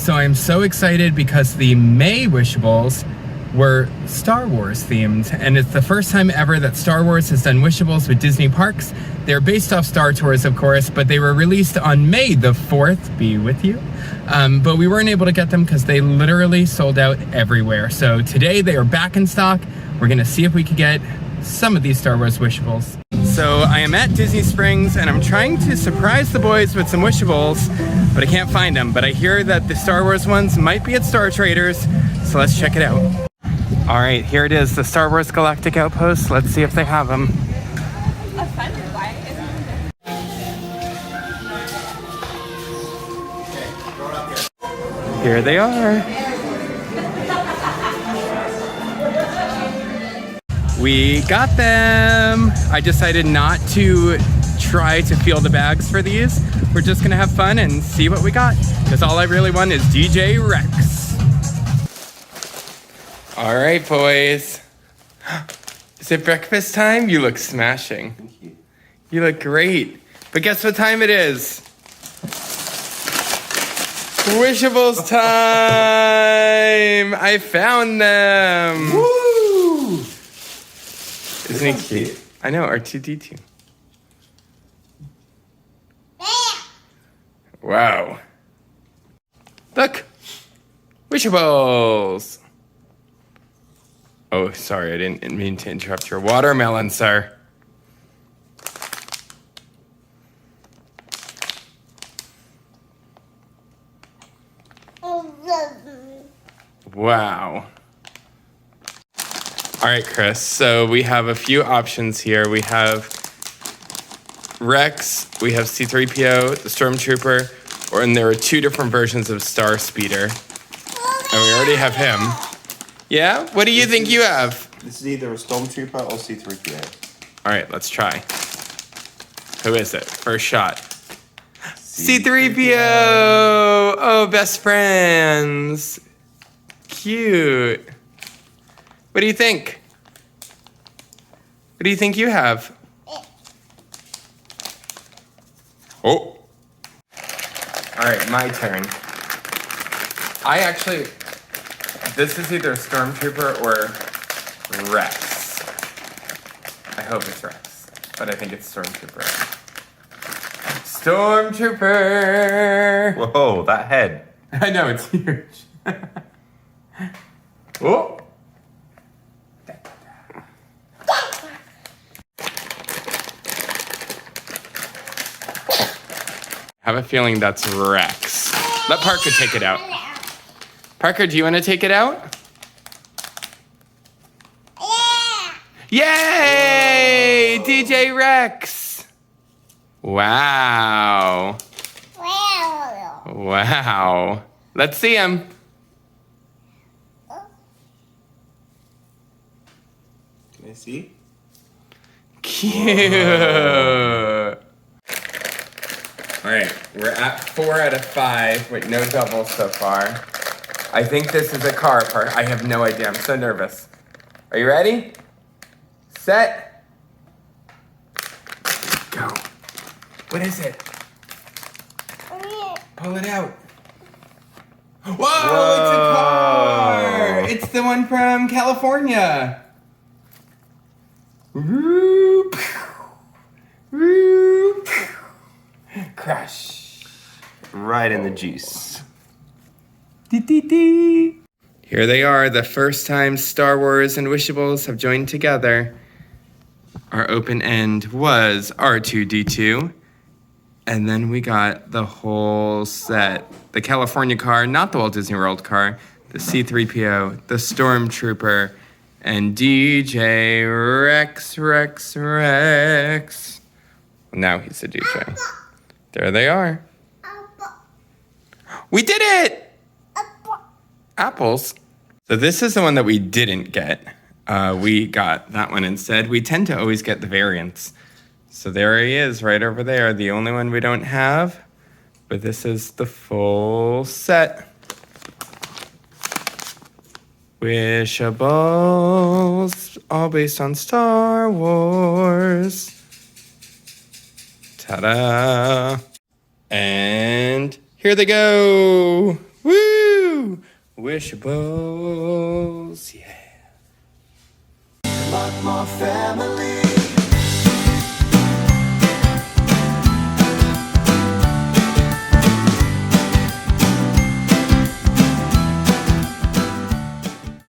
So I'm so excited because the May Wishables were Star Wars themed, and it's the first time ever that Star Wars has done Wishables with Disney parks. They're based off Star Tours, of course, but they were released on May the 4th, be with you. But we weren't able to get them because they literally sold out everywhere. So today they are back in stock. We're gonna see if we could get some of these Star Wars Wishables. So I am at Disney Springs and I'm trying to surprise the boys with some Wishables, but I can't find them. But I hear that the Star Wars ones might be at Star Traders, so let's check it out. All right, here it is, the Star Wars Galactic Outpost. Let's see if they have them. Here they are. We got them. I decided not to try to feel the bags for these. We're just gonna have fun and see what we got, because all I really want is DJ Rex. All right, boys. Is it breakfast time? You look smashing. Thank you. You look great. But guess what time it is? Wishables time! I found them! Woo! Isn't he cute? I know, R2-D2. Wow. Look! Wishables! Oh, sorry, I didn't mean to interrupt your watermelon, sir. Wow. All right, Chris, so we have a few options here. We have Rex, we have C-3PO, the Stormtrooper, and there are two different versions of Star Speeder. And we already have him. Yeah? What do you think you have? This is either a Stormtrooper or C-3PO. All right, let's try. Who is it? First shot. C-3PO! Oh, best friends. Cute. What do you think? What do you think you have? Oh. All right, my turn. This is either Stormtrooper or Rex. I hope it's Rex, but I think it's Stormtrooper. Stormtrooper! Whoa, that head. I know, it's huge. Oh! I have a feeling that's Rex. Let Parker take it out. Parker, do you want to take it out? Yay! DJ Rex! Wow. Wow. Let's see him. Can I see? Cute. All right, we're at 4 out of 5 with no doubles so far. I think this is a car part. I have no idea. I'm so nervous. Are you ready? Set. Go. What is it? Pull it out. Whoa, it's a car! It's the one from California. Woo, woo, crash. Right in the juice. Dee, dee, dee. Here they are, the first time Star Wars and Wishables have joined together. Our open end was R2-D2. And then we got the whole set. The California car, not the Walt Disney World car, the C-3PO, the Stormtrooper, and DJ Rex. Now he's a DJ. There they are. We did it! Apples. So this is the one that we didn't get. We got that one instead. We tend to always get the variants. So there he is right over there. The only one we don't have. But this is the full set. Wishables, all based on Star Wars. Ta-da! And here they go! Woo! Wishables, yeah. Lot more family.